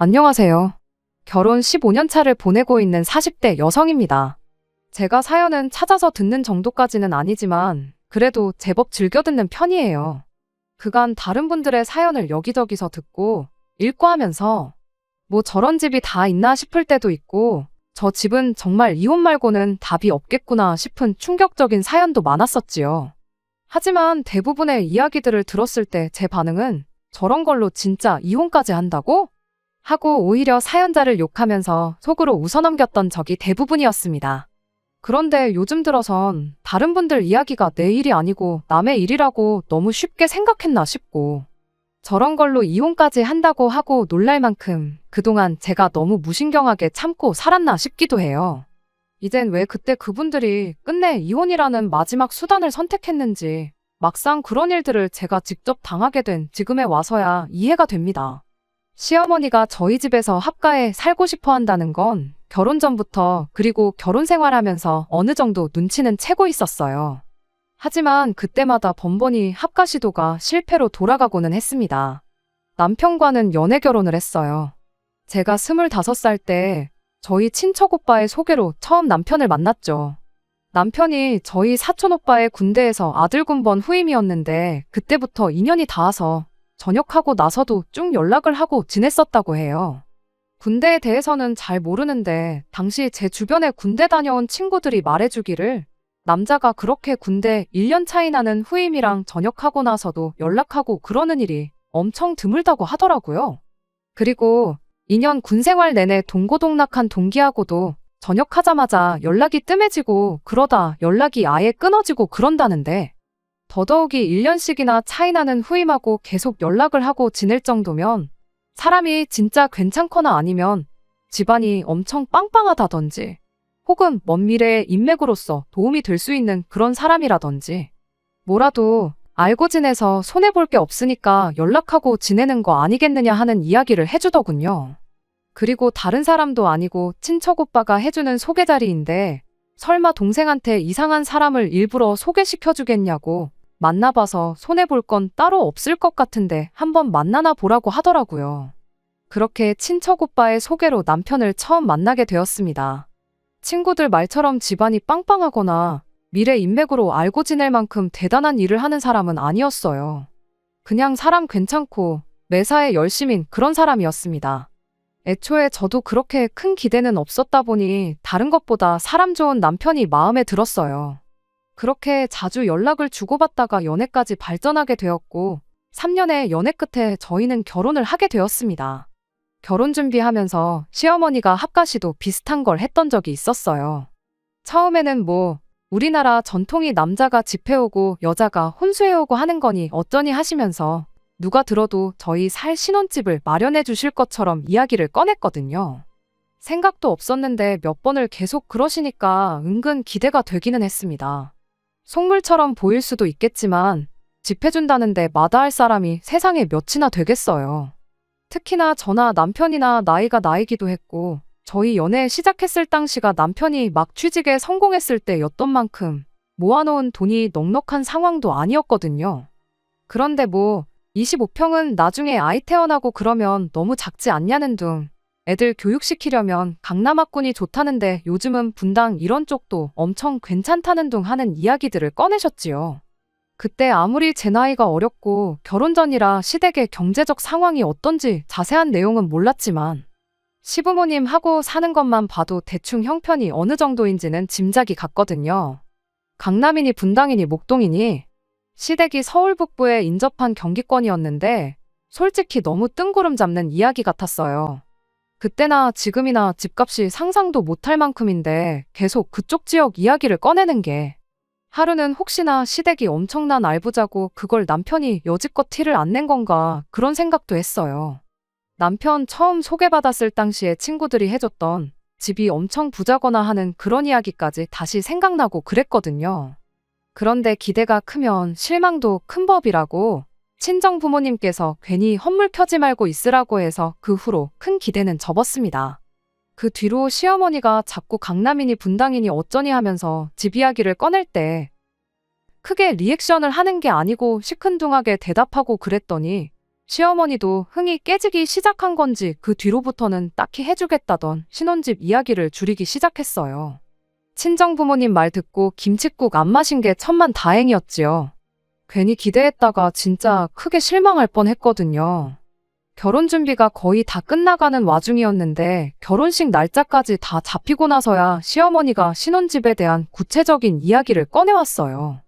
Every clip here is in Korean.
안녕하세요. 결혼 15년 차를 보내고 있는 40대 여성입니다. 제가 사연은 찾아서 듣는 정도까지는 아니지만 그래도 제법 즐겨 듣는 편이에요. 그간 다른 분들의 사연을 여기저기서 듣고 읽고 하면서 뭐 저런 집이 다 있나 싶을 때도 있고 저 집은 정말 이혼 말고는 답이 없겠구나 싶은 충격적인 사연도 많았었지요. 하지만 대부분의 이야기들을 들었을 때 제 반응은 저런 걸로 진짜 이혼까지 한다고? 하고 오히려 사연자를 욕하면서 속으로 웃어넘겼던 적이 대부분이었습니다. 그런데 요즘 들어선 다른 분들 이야기가 내 일이 아니고 남의 일이라고 너무 쉽게 생각했나 싶고 저런 걸로 이혼까지 한다고 하고 놀랄 만큼 그동안 제가 너무 무신경하게 참고 살았나 싶기도 해요. 이젠 왜 그때 그분들이 끝내 이혼이라는 마지막 수단을 선택했는지 막상 그런 일들을 제가 직접 당하게 된 지금에 와서야 이해가 됩니다. 시어머니가 저희 집에서 합가해 살고 싶어 한다는 건 결혼 전부터 그리고 결혼 생활하면서 어느 정도 눈치는 채고 있었어요. 하지만 그때마다 번번이 합가 시도가 실패로 돌아가고는 했습니다. 남편과는 연애 결혼을 했어요. 제가 25살 때 저희 친척 오빠의 소개로 처음 남편을 만났죠. 남편이 저희 사촌 오빠의 군대에서 아들 군번 후임이었는데 그때부터 인연이 닿아서 전역하고 나서도 쭉 연락을 하고 지냈었다고 해요. 군대에 대해서는 잘 모르는데 당시 제 주변에 군대 다녀온 친구들이 말해주기를 남자가 그렇게 군대 1년 차이 나는 후임이랑 전역하고 나서도 연락하고 그러는 일이 엄청 드물다고 하더라고요. 그리고 2년 군 생활 내내 동고동락한 동기하고도 전역하자마자 연락이 뜸해지고 그러다 연락이 아예 끊어지고 그런다는데 더더욱이 1년씩이나 차이 나는 후임하고 계속 연락을 하고 지낼 정도면 사람이 진짜 괜찮거나 아니면 집안이 엄청 빵빵하다든지 혹은 먼 미래의 인맥으로서 도움이 될 수 있는 그런 사람이라든지 뭐라도 알고 지내서 손해볼 게 없으니까 연락하고 지내는 거 아니겠느냐 하는 이야기를 해주더군요. 그리고 다른 사람도 아니고 친척 오빠가 해주는 소개 자리인데 설마 동생한테 이상한 사람을 일부러 소개시켜주겠냐고 만나봐서 손해볼 건 따로 없을 것 같은데 한번 만나나 보라고 하더라고요. 그렇게 친척 오빠의 소개로 남편을 처음 만나게 되었습니다. 친구들 말처럼 집안이 빵빵하거나 미래 인맥으로 알고 지낼 만큼 대단한 일을 하는 사람은 아니었어요. 그냥 사람 괜찮고 매사에 열심인 그런 사람이었습니다. 애초에 저도 그렇게 큰 기대는 없었다 보니 다른 것보다 사람 좋은 남편이 마음에 들었어요. 그렇게 자주 연락을 주고받다가 연애까지 발전하게 되었고 3년의 연애 끝에 저희는 결혼을 하게 되었습니다. 결혼 준비하면서 시어머니가 합가시도 비슷한 걸 했던 적이 있었어요. 처음에는 우리나라 전통이 남자가 집해오고 여자가 혼수해오고 하는 거니 어쩌니 하시면서 누가 들어도 저희 살 신혼집을 마련해 주실 것처럼 이야기를 꺼냈거든요. 생각도 없었는데 몇 번을 계속 그러시니까 은근 기대가 되기는 했습니다. 속물처럼 보일 수도 있겠지만 집 해준다는데 마다할 사람이 세상에 몇이나 되겠어요. 특히나 저나 남편이나 나이가 나이기도 했고 저희 연애 시작했을 당시가 남편이 막 취직에 성공했을 때였던 만큼 모아놓은 돈이 넉넉한 상황도 아니었거든요. 그런데 25평은 나중에 아이 태어나고 그러면 너무 작지 않냐는 둥 애들 교육시키려면 강남학군이 좋다는데 요즘은 분당 이런 쪽도 엄청 괜찮다는 둥 하는 이야기들을 꺼내셨지요. 그때 아무리 제 나이가 어렸고 결혼 전이라 시댁의 경제적 상황이 어떤지 자세한 내용은 몰랐지만 시부모님 하고 사는 것만 봐도 대충 형편이 어느 정도인지는 짐작이 갔거든요. 강남이니 분당이니 목동이니 시댁이 서울 북부에 인접한 경기권이었는데 솔직히 너무 뜬구름 잡는 이야기 같았어요. 그때나 지금이나 집값이 상상도 못할 만큼인데 계속 그쪽 지역 이야기를 꺼내는 게 하루는 혹시나 시댁이 엄청난 알부자고 그걸 남편이 여지껏 티를 안 낸 건가 그런 생각도 했어요. 남편 처음 소개받았을 당시에 친구들이 해줬던 집이 엄청 부자거나 하는 그런 이야기까지 다시 생각나고 그랬거든요. 그런데 기대가 크면 실망도 큰 법이라고 친정 부모님께서 괜히 헛물 켜지 말고 있으라고 해서 그 후로 큰 기대는 접었습니다. 그 뒤로 시어머니가 자꾸 강남이니 분당이니 어쩌니 하면서 집 이야기를 꺼낼 때 크게 리액션을 하는 게 아니고 시큰둥하게 대답하고 그랬더니 시어머니도 흥이 깨지기 시작한 건지 그 뒤로부터는 딱히 해주겠다던 신혼집 이야기를 줄이기 시작했어요. 친정부모님 말 듣고 김칫국 안 마신 게 천만다행이었지요. 괜히 기대했다가 진짜 크게 실망할 뻔했거든요. 결혼 준비가 거의 다 끝나가는 와중이었는데 결혼식 날짜까지 다 잡히고 나서야 시어머니가 신혼집에 대한 구체적인 이야기를 꺼내왔어요.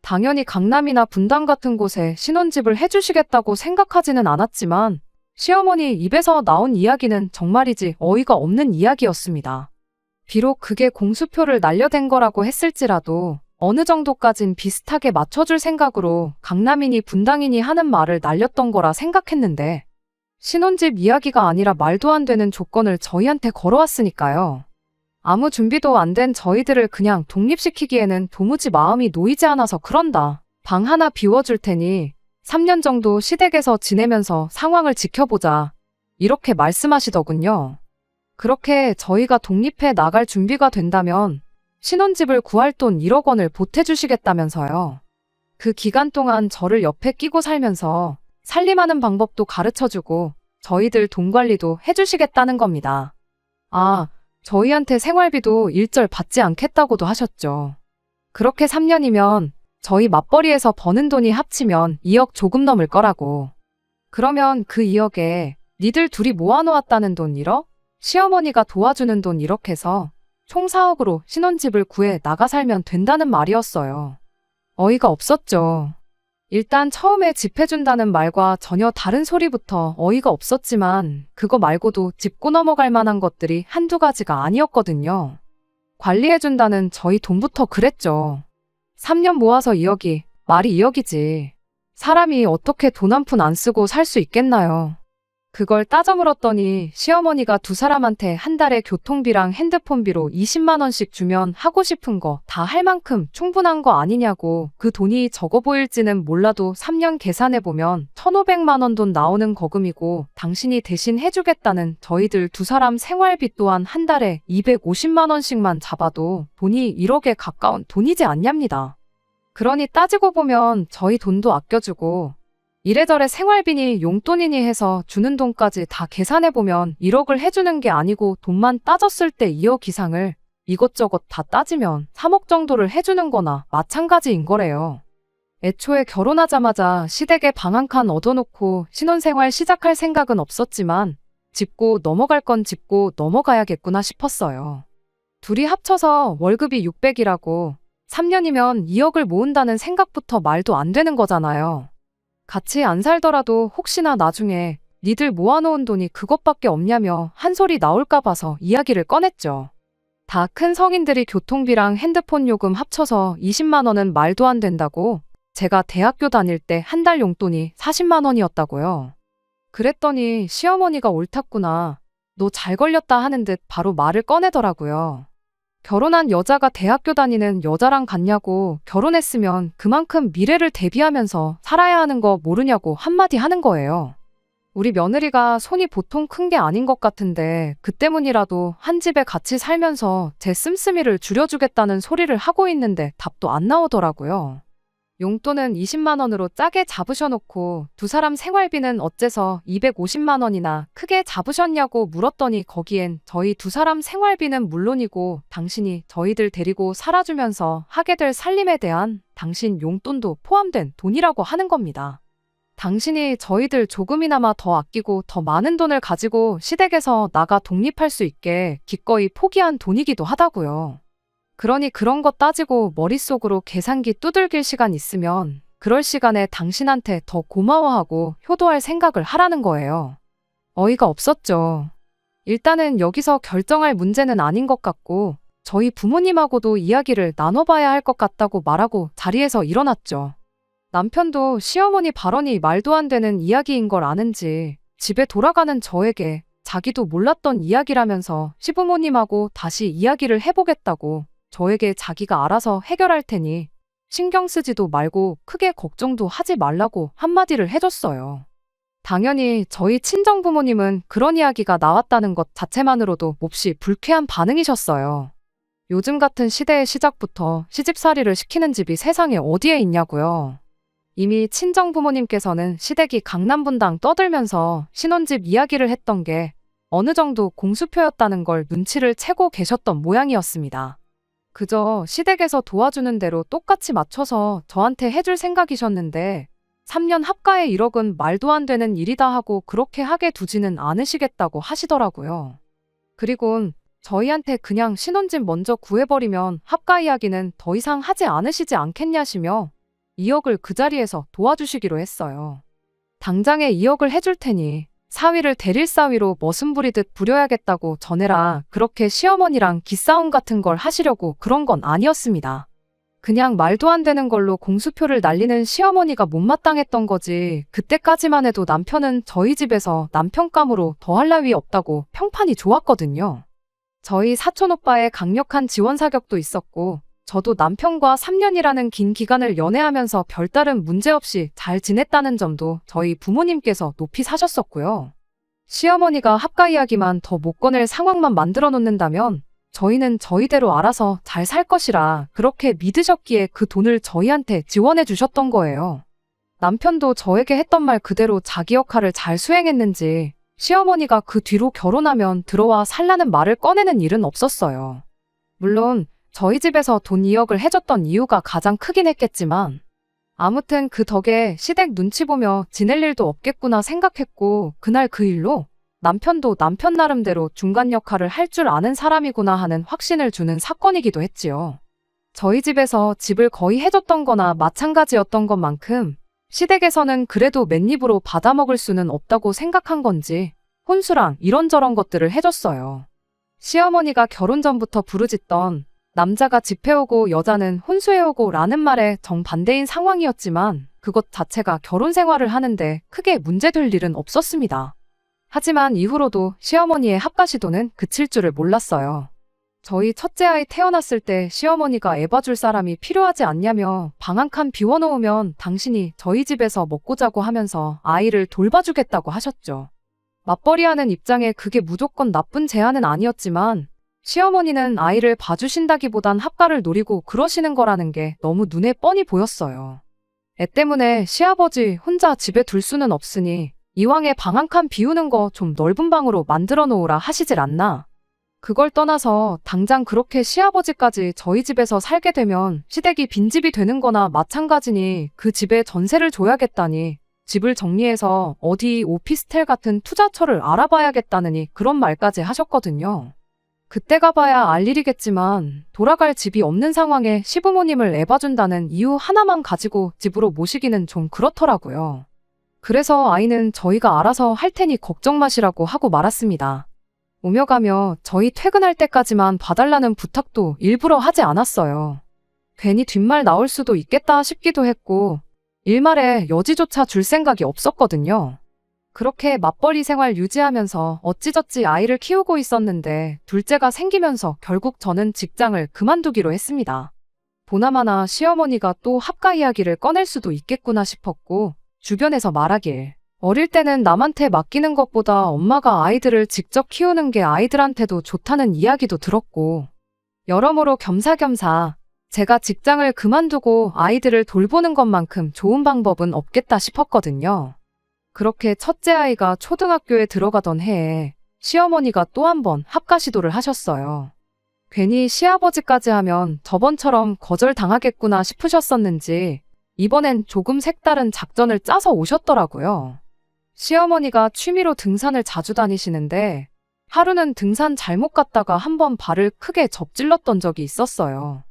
당연히 강남이나 분당 같은 곳에 신혼집을 해주시겠다고 생각하지는 않았지만 시어머니 입에서 나온 이야기는 정말이지 어이가 없는 이야기였습니다. 비록 그게 공수표를 날려댄 거라고 했을지라도 어느 정도까진 비슷하게 맞춰줄 생각으로 강남이니 분당이니 하는 말을 날렸던 거라 생각했는데 신혼집 이야기가 아니라 말도 안 되는 조건을 저희한테 걸어왔으니까요. 아무 준비도 안 된 저희들을 그냥 독립시키기에는 도무지 마음이 놓이지 않아서 그런다. 방 하나 비워줄 테니 3년 정도 시댁에서 지내면서 상황을 지켜보자. 이렇게 말씀하시더군요. 그렇게 저희가 독립해 나갈 준비가 된다면 신혼집을 구할 돈 1억 원을 보태주시겠다면서요. 그 기간 동안 저를 옆에 끼고 살면서 살림하는 방법도 가르쳐주고 저희들 돈 관리도 해주시겠다는 겁니다. 아, 저희한테 생활비도 일절 받지 않겠다고도 하셨죠. 그렇게 3년이면 저희 맞벌이에서 버는 돈이 합치면 2억 조금 넘을 거라고. 그러면 그 2억에 니들 둘이 모아놓았다는 돈 1억? 시어머니가 도와주는 돈 1억 해서 총 4억으로 신혼집을 구해 나가 살면 된다는 말이었어요. 어이가 없었죠. 일단 처음에 집 해준다는 말과 전혀 다른 소리부터 어이가 없었지만 그거 말고도 짚고 넘어갈 만한 것들이 한두 가지가 아니었거든요. 관리해준다는 저희 돈부터 그랬죠. 3년 모아서 2억이 말이 2억이지. 사람이 어떻게 돈 한 푼 안 쓰고 살 수 있겠나요? 그걸 따져 물었더니 시어머니가 두 사람한테 한 달에 교통비랑 핸드폰비로 20만 원씩 주면 하고 싶은 거 다 할 만큼 충분한 거 아니냐고. 그 돈이 적어 보일지는 몰라도 3년 계산해보면 1,500만 원 돈 나오는 거금이고 당신이 대신 해주겠다는 저희들 두 사람 생활비 또한 한 달에 250만 원씩만 잡아도 돈이 1억에 가까운 돈이지 않냐입니다. 그러니 따지고 보면 저희 돈도 아껴주고 이래저래 생활비니 용돈이니 해서 주는 돈까지 다 계산해보면 1억을 해주는 게 아니고 돈만 따졌을 때 2억 이상을 이것저것 다 따지면 3억 정도를 해주는 거나 마찬가지인 거래요. 애초에 결혼하자마자 시댁에 방 한 칸 얻어놓고 신혼생활 시작할 생각은 없었지만 짚고 넘어갈 건 짚고 넘어가야겠구나 싶었어요. 둘이 합쳐서 월급이 600이라고 3년이면 2억을 모은다는 생각부터 말도 안 되는 거잖아요. 같이 안 살더라도 혹시나 나중에 니들 모아놓은 돈이 그것밖에 없냐며 한 소리 나올까 봐서 이야기를 꺼냈죠. 다 큰 성인들이 교통비랑 핸드폰 요금 합쳐서 20만 원은 말도 안 된다고. 제가 대학교 다닐 때 한 달 용돈이 40만 원이었다고요. 그랬더니 시어머니가 옳았구나. 너 잘 걸렸다 하는 듯 바로 말을 꺼내더라고요. 결혼한 여자가 대학교 다니는 여자랑 같냐고. 결혼했으면 그만큼 미래를 대비하면서 살아야 하는 거 모르냐고 한마디 하는 거예요. 우리 며느리가 손이 보통 큰 게 아닌 것 같은데 그 때문이라도 한 집에 같이 살면서 제 씀씀이를 줄여주겠다는 소리를 하고 있는데 답도 안 나오더라고요. 용돈은 20만 원으로 짜게 잡으셔놓고 두 사람 생활비는 어째서 250만 원이나 크게 잡으셨냐고 물었더니 거기엔 저희 두 사람 생활비는 물론이고 당신이 저희들 데리고 살아주면서 하게 될 살림에 대한 당신 용돈도 포함된 돈이라고 하는 겁니다. 당신이 저희들 조금이나마 더 아끼고 더 많은 돈을 가지고 시댁에서 나가 독립할 수 있게 기꺼이 포기한 돈이기도 하다고요. 그러니 그런 거 따지고 머릿속으로 계산기 두들길 시간 있으면 그럴 시간에 당신한테 더 고마워하고 효도할 생각을 하라는 거예요. 어이가 없었죠. 일단은 여기서 결정할 문제는 아닌 것 같고 저희 부모님하고도 이야기를 나눠봐야 할 것 같다고 말하고 자리에서 일어났죠. 남편도 시어머니 발언이 말도 안 되는 이야기인 걸 아는지 집에 돌아가는 저에게 자기도 몰랐던 이야기라면서 시부모님하고 다시 이야기를 해보겠다고 저에게 자기가 알아서 해결할 테니 신경 쓰지도 말고 크게 걱정도 하지 말라고 한마디를 해줬어요. 당연히 저희 친정부모님은 그런 이야기가 나왔다는 것 자체만으로도 몹시 불쾌한 반응이셨어요. 요즘 같은 시대의 시작부터 시집살이를 시키는 집이 세상에 어디에 있냐고요. 이미 친정 부모님께서는 시댁이 강남분당 떠들면서 신혼집 이야기를 했던 게 어느 정도 공수표였다는 걸 눈치를 채고 계셨던 모양이었습니다. 그저 시댁에서 도와주는 대로 똑같이 맞춰서 저한테 해줄 생각이셨는데 3년 합가에 1억은 말도 안 되는 일이다 하고 그렇게 하게 두지는 않으시겠다고 하시더라고요. 그리곤 저희한테 그냥 신혼집 먼저 구해버리면 합가 이야기는 더 이상 하지 않으시지 않겠냐시며 2억을 그 자리에서 도와주시기로 했어요. 당장에 2억을 해줄 테니 사위를 대릴 사위로 머슴 부리듯 부려야겠다고 전해라. 그렇게 시어머니랑 기싸움 같은 걸 하시려고 그런 건 아니었습니다. 그냥 말도 안 되는 걸로 공수표를 날리는 시어머니가 못마땅했던 거지. 그때까지만 해도 남편은 저희 집에서 남편감으로 더할 나위 없다고 평판이 좋았거든요. 저희 사촌오빠의 강력한 지원 사격도 있었고 저도 남편과 3년이라는 긴 기간을 연애하면서 별다른 문제 없이 잘 지냈다는 점도 저희 부모님께서 높이 사셨었고요. 시어머니가 합가 이야기만 더 못 꺼낼 상황만 만들어 놓는다면 저희는 저희대로 알아서 잘 살 것이라 그렇게 믿으셨기에 그 돈을 저희한테 지원해 주셨던 거예요. 남편도 저에게 했던 말 그대로 자기 역할을 잘 수행했는지 시어머니가 그 뒤로 결혼하면 들어와 살라는 말을 꺼내는 일은 없었어요. 물론 저희 집에서 돈 2억을 해줬던 이유가 가장 크긴 했겠지만 아무튼 그 덕에 시댁 눈치 보며 지낼 일도 없겠구나 생각했고 그날 그 일로 남편도 남편 나름대로 중간 역할을 할 줄 아는 사람이구나 하는 확신을 주는 사건이기도 했지요. 저희 집에서 집을 거의 해줬던 거나 마찬가지였던 것만큼 시댁에서는 그래도 맨입으로 받아먹을 수는 없다고 생각한 건지 혼수랑 이런저런 것들을 해줬어요. 시어머니가 결혼 전부터 부르짖던 남자가 집 해오고 여자는 혼수해오고 라는 말에 정반대인 상황이었지만 그것 자체가 결혼 생활을 하는데 크게 문제될 일은 없었습니다. 하지만 이후로도 시어머니의 합가 시도는 그칠 줄을 몰랐어요. 저희 첫째 아이 태어났을 때 시어머니가 애 봐줄 사람이 필요하지 않냐며 방 한 칸 비워놓으면 당신이 저희 집에서 먹고 자고 하면서 아이를 돌봐주겠다고 하셨죠. 맞벌이하는 입장에 그게 무조건 나쁜 제안은 아니었지만 시어머니는 아이를 봐주신다기보단 합가를 노리고 그러시는 거라는 게 너무 눈에 뻔히 보였어요. 애 때문에 시아버지 혼자 집에 둘 수는 없으니 이왕에 방 한 칸 비우는 거 좀 넓은 방으로 만들어 놓으라 하시질 않나. 그걸 떠나서 당장 그렇게 시아버지까지 저희 집에서 살게 되면 시댁이 빈집이 되는 거나 마찬가지니 그 집에 전세를 줘야겠다니 집을 정리해서 어디 오피스텔 같은 투자처를 알아봐야겠다느니 그런 말까지 하셨거든요. 그때 가봐야 알 일이겠지만 돌아갈 집이 없는 상황에 시부모님을 애봐준다는 이유 하나만 가지고 집으로 모시기는 좀 그렇더라고요. 그래서 아이는 저희가 알아서 할 테니 걱정 마시라고 하고 말았습니다. 오며 가며 저희 퇴근할 때까지만 봐달라는 부탁도 일부러 하지 않았어요. 괜히 뒷말 나올 수도 있겠다 싶기도 했고 일말에 여지조차 줄 생각이 없었거든요. 그렇게 맞벌이 생활 유지하면서 어찌저찌 아이를 키우고 있었는데 둘째가 생기면서 결국 저는 직장을 그만두기로 했습니다. 보나마나 시어머니가 또 합가 이야기를 꺼낼 수도 있겠구나 싶었고 주변에서 말하길 어릴 때는 남한테 맡기는 것보다 엄마가 아이들을 직접 키우는 게 아이들한테도 좋다는 이야기도 들었고 여러모로 겸사겸사 제가 직장을 그만두고 아이들을 돌보는 것만큼 좋은 방법은 없겠다 싶었거든요. 그렇게 첫째 아이가 초등학교에 들어가던 해에 시어머니가 또 한 번 합가 시도를 하셨어요. 괜히 시아버지까지 하면 저번처럼 거절당하겠구나 싶으셨었는지 이번엔 조금 색다른 작전을 짜서 오셨더라고요. 시어머니가 취미로 등산을 자주 다니시는데 하루는 등산 잘못 갔다가 한번 발을 크게 접질렀던 적이 있었어요.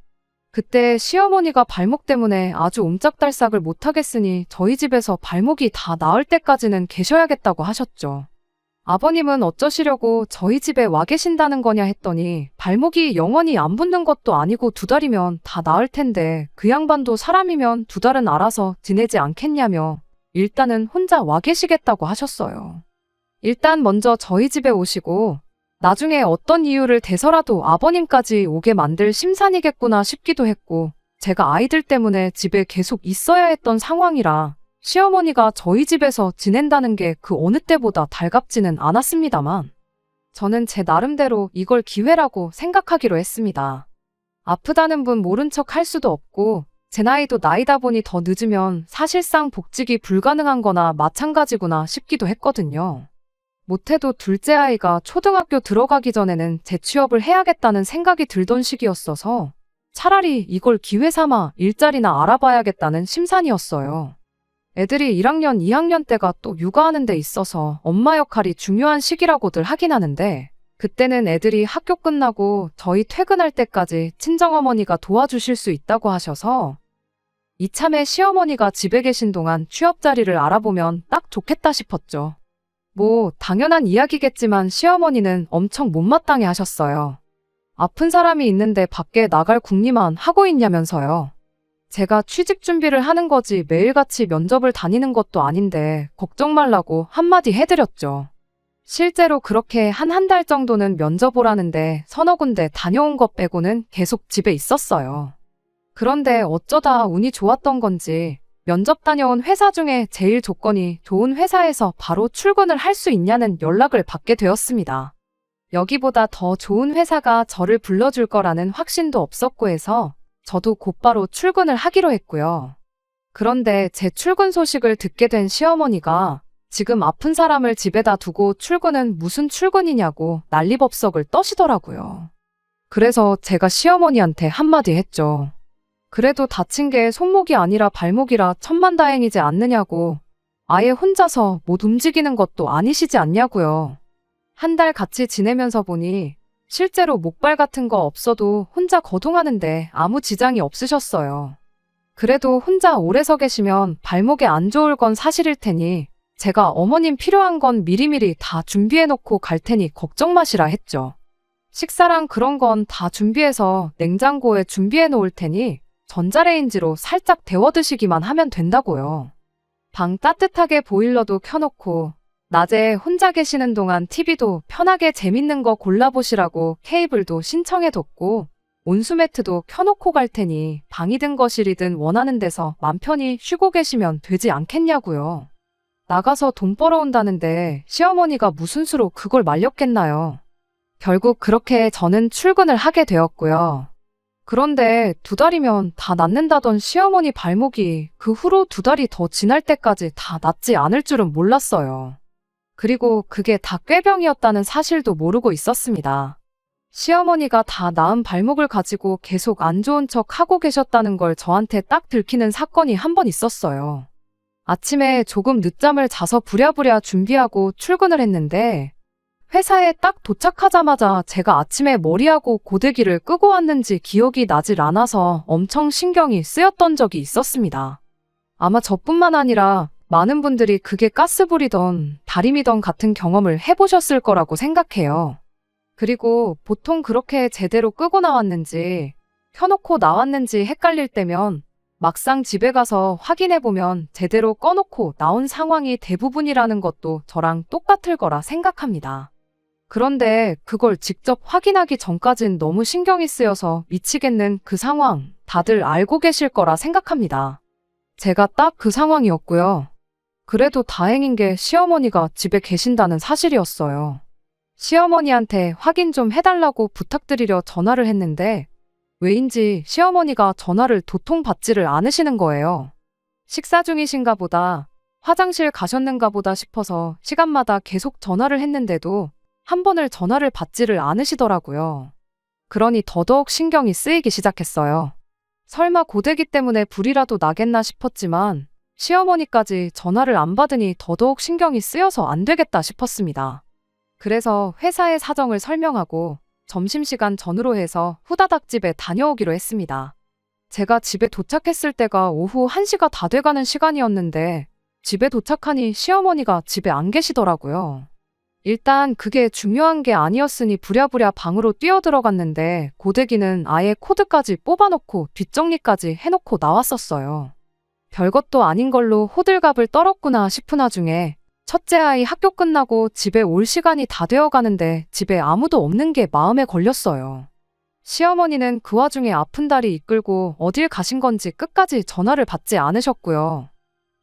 그때 시어머니가 발목 때문에 아주 옴짝달싹을 못하겠으니 저희 집에서 발목이 다 나을 때까지는 계셔야겠다고 하셨죠. 아버님은 어쩌시려고 저희 집에 와 계신다는 거냐 했더니 발목이 영원히 안 붓는 것도 아니고 2달이면 다 나을 텐데 그 양반도 사람이면 2달은 알아서 지내지 않겠냐며 일단은 혼자 와 계시겠다고 하셨어요. 일단 먼저 저희 집에 오시고 나중에 어떤 이유를 대서라도 아버님까지 오게 만들 심산이겠구나 싶기도 했고 제가 아이들 때문에 집에 계속 있어야 했던 상황이라 시어머니가 저희 집에서 지낸다는 게 그 어느 때보다 달갑지는 않았습니다만 저는 제 나름대로 이걸 기회라고 생각하기로 했습니다. 아프다는 분 모른 척 할 수도 없고 제 나이도 나이다 보니 더 늦으면 사실상 복직이 불가능한 거나 마찬가지구나 싶기도 했거든요. 못해도 둘째 아이가 초등학교 들어가기 전에는 재취업을 해야겠다는 생각이 들던 시기였어서 차라리 이걸 기회 삼아 일자리나 알아봐야겠다는 심산이었어요. 애들이 1학년, 2학년 때가 또 육아하는 데 있어서 엄마 역할이 중요한 시기라고들 하긴 하는데 그때는 애들이 학교 끝나고 저희 퇴근할 때까지 친정어머니가 도와주실 수 있다고 하셔서 이참에 시어머니가 집에 계신 동안 취업 자리를 알아보면 딱 좋겠다 싶었죠. 뭐 당연한 이야기겠지만 시어머니는 엄청 못마땅해 하셨어요. 아픈 사람이 있는데 밖에 나갈 궁리만 하고 있냐면서요. 제가 취직 준비를 하는 거지 매일같이 면접을 다니는 것도 아닌데 걱정 말라고 한마디 해드렸죠. 실제로 그렇게 한 달 정도는 면접 오라는데 서너 군데 다녀온 것 빼고는 계속 집에 있었어요. 그런데 어쩌다 운이 좋았던 건지 면접 다녀온 회사 중에 제일 조건이 좋은 회사에서 바로 출근을 할 수 있냐는 연락을 받게 되었습니다. 여기보다 더 좋은 회사가 저를 불러줄 거라는 확신도 없었고 해서 저도 곧바로 출근을 하기로 했고요. 그런데 제 출근 소식을 듣게 된 시어머니가 지금 아픈 사람을 집에다 두고 출근은 무슨 출근이냐고 난리법석을 떠시더라고요. 그래서 제가 시어머니한테 한마디 했죠. 그래도 다친 게 손목이 아니라 발목이라 천만다행이지 않느냐고. 아예 혼자서 못 움직이는 것도 아니시지 않냐고요. 한 달 같이 지내면서 보니 실제로 목발 같은 거 없어도 혼자 거동하는데 아무 지장이 없으셨어요. 그래도 혼자 오래 서 계시면 발목에 안 좋을 건 사실일 테니 제가 어머님 필요한 건 미리미리 다 준비해놓고 갈 테니 걱정 마시라 했죠. 식사랑 그런 건 다 준비해서 냉장고에 준비해 놓을 테니 전자레인지로 살짝 데워 드시기만 하면 된다고요. 방 따뜻하게 보일러도 켜놓고 낮에 혼자 계시는 동안 TV도 편하게 재밌는 거 골라보시라고 케이블도 신청해뒀고 온수매트도 켜놓고 갈 테니 방이든 거실이든 원하는 데서 맘 편히 쉬고 계시면 되지 않겠냐고요. 나가서 돈 벌어온다는데 시어머니가 무슨 수로 그걸 말렸겠나요. 결국 그렇게 저는 출근을 하게 되었고요. 그런데 2달이면 다 낫는다던 시어머니 발목이 그 후로 2달이 더 지날 때까지 다 낫지 않을 줄은 몰랐어요. 그리고 그게 다 꾀병이었다는 사실도 모르고 있었습니다. 시어머니가 다 나은 발목을 가지고 계속 안 좋은 척 하고 계셨다는 걸 저한테 딱 들키는 사건이 한 번 있었어요. 아침에 조금 늦잠을 자서 부랴부랴 준비하고 출근을 했는데 회사에 딱 도착하자마자 제가 아침에 머리하고 고데기를 끄고 왔는지 기억이 나질 않아서 엄청 신경이 쓰였던 적이 있었습니다. 아마 저뿐만 아니라 많은 분들이 그게 가스불이던 다림이던 같은 경험을 해보셨을 거라고 생각해요. 그리고 보통 그렇게 제대로 끄고 나왔는지 켜놓고 나왔는지 헷갈릴 때면 막상 집에 가서 확인해보면 제대로 꺼놓고 나온 상황이 대부분이라는 것도 저랑 똑같을 거라 생각합니다. 그런데 그걸 직접 확인하기 전까진 너무 신경이 쓰여서 미치겠는 그 상황 다들 알고 계실 거라 생각합니다. 제가 딱 그 상황이었고요. 그래도 다행인 게 시어머니가 집에 계신다는 사실이었어요. 시어머니한테 확인 좀 해달라고 부탁드리려 전화를 했는데 왜인지 시어머니가 전화를 도통 받지를 않으시는 거예요. 식사 중이신가 보다, 화장실 가셨는가 보다 싶어서 시간마다 계속 전화를 했는데도 한 번을 전화를 받지를 않으시더라고요. 그러니 더더욱 신경이 쓰이기 시작했어요. 설마 고데기 때문에 불이라도 나겠나 싶었지만 시어머니까지 전화를 안 받으니 더더욱 신경이 쓰여서 안 되겠다 싶었습니다. 그래서 회사의 사정을 설명하고 점심시간 전후로 해서 후다닥 집에 다녀오기로 했습니다. 제가 집에 도착했을 때가 오후 1시가 다 돼가는 시간이었는데 집에 도착하니 시어머니가 집에 안 계시더라고요. 일단 그게 중요한 게 아니었으니 부랴부랴 방으로 뛰어들어갔는데 고데기는 아예 코드까지 뽑아놓고 뒷정리까지 해놓고 나왔었어요. 별것도 아닌 걸로 호들갑을 떨었구나 싶은 와중에 첫째 아이 학교 끝나고 집에 올 시간이 다 되어가는데 집에 아무도 없는 게 마음에 걸렸어요. 시어머니는 그 와중에 아픈 다리 이끌고 어딜 가신 건지 끝까지 전화를 받지 않으셨고요.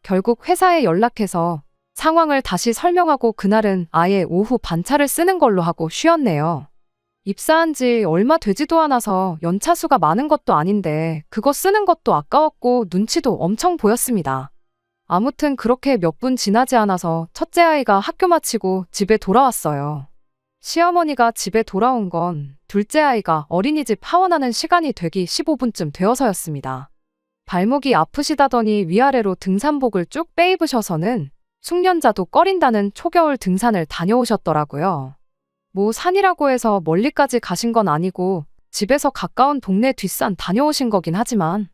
결국 회사에 연락해서 상황을 다시 설명하고 그날은 아예 오후 반차를 쓰는 걸로 하고 쉬었네요. 입사한 지 얼마 되지도 않아서 연차수가 많은 것도 아닌데 그거 쓰는 것도 아까웠고 눈치도 엄청 보였습니다. 아무튼 그렇게 몇 분 지나지 않아서 첫째 아이가 학교 마치고 집에 돌아왔어요. 시어머니가 집에 돌아온 건 둘째 아이가 어린이집 하원하는 시간이 되기 15분쯤 되어서였습니다. 발목이 아프시다더니 위아래로 등산복을 쭉 빼입으셔서는 숙련자도 꺼린다는 초겨울 등산을 다녀오셨더라고요. 뭐 산이라고 해서 멀리까지 가신 건 아니고 집에서 가까운 동네 뒷산 다녀오신 거긴 하지만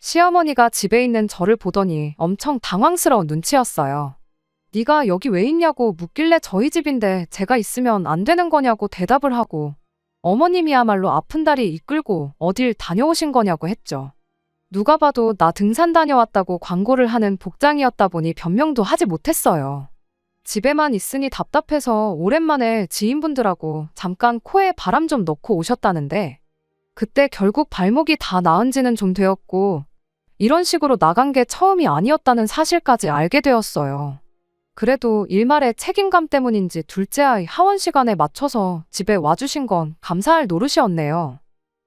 시어머니가 집에 있는 저를 보더니 엄청 당황스러운 눈치였어요. 네가 여기 왜 있냐고 묻길래 저희 집인데 제가 있으면 안 되는 거냐고 대답을 하고 어머님이야말로 아픈 다리 이끌고 어딜 다녀오신 거냐고 했죠. 누가 봐도 나 등산 다녀왔다고 광고를 하는 복장이었다 보니 변명도 하지 못했어요. 집에만 있으니 답답해서 오랜만에 지인분들하고 잠깐 코에 바람 좀 넣고 오셨다는데 그때 결국 발목이 다 나은 지는 좀 되었고 이런 식으로 나간 게 처음이 아니었다는 사실까지 알게 되었어요. 그래도 일말의 책임감 때문인지 둘째 아이 하원 시간에 맞춰서 집에 와주신 건 감사할 노릇이었네요.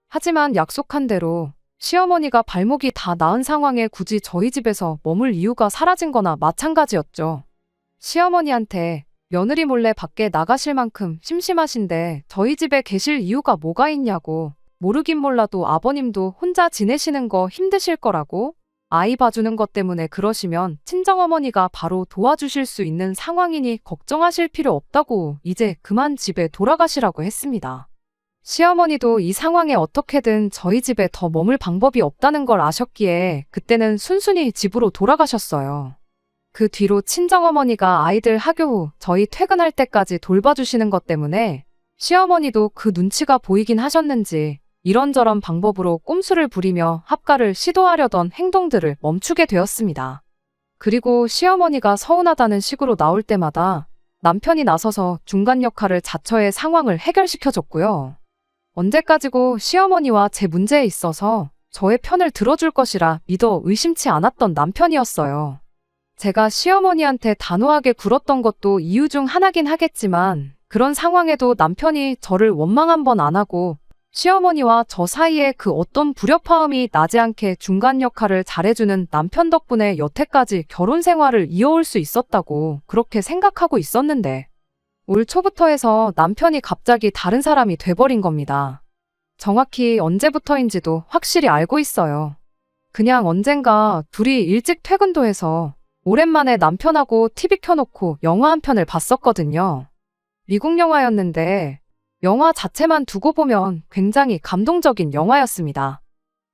하지만 약속한 대로 시어머니가 발목이 다 나은 상황에 굳이 저희 집에서 머물 이유가 사라진 거나 마찬가지였죠. 시어머니한테 며느리 몰래 밖에 나가실 만큼 심심하신데 저희 집에 계실 이유가 뭐가 있냐고 모르긴 몰라도 아버님도 혼자 지내시는 거 힘드실 거라고 아이 봐주는 것 때문에 그러시면 친정어머니가 바로 도와주실 수 있는 상황이니 걱정하실 필요 없다고 이제 그만 집에 돌아가시라고 했습니다. 시어머니도 이 상황에 어떻게든 저희 집에 더 머물 방법이 없다는 걸 아셨기에 그때는 순순히 집으로 돌아가셨어요. 그 뒤로 친정어머니가 아이들 학교 후 저희 퇴근할 때까지 돌봐주시는 것 때문에 시어머니도 그 눈치가 보이긴 하셨는지 이런저런 방법으로 꼼수를 부리며 합가를 시도하려던 행동들을 멈추게 되었습니다. 그리고 시어머니가 서운하다는 식으로 나올 때마다 남편이 나서서 중간 역할을 자처해 상황을 해결시켜줬고요. 언제까지고 시어머니와 제 문제에 있어서 저의 편을 들어줄 것이라 믿어 의심치 않았던 남편이었어요. 제가 시어머니한테 단호하게 굴었던 것도 이유 중 하나긴 하겠지만 그런 상황에도 남편이 저를 원망 한 번 안 하고 시어머니와 저 사이에 그 어떤 불협화음이 나지 않게 중간 역할을 잘해주는 남편 덕분에 여태까지 결혼 생활을 이어올 수 있었다고 그렇게 생각하고 있었는데 올 초부터 해서 남편이 갑자기 다른 사람이 돼버린 겁니다. 정확히 언제부터인지도 확실히 알고 있어요. 그냥 언젠가 둘이 일찍 퇴근도 해서 오랜만에 남편하고 TV 켜놓고 영화 한 편을 봤었거든요. 미국 영화였는데 영화 자체만 두고 보면 굉장히 감동적인 영화였습니다.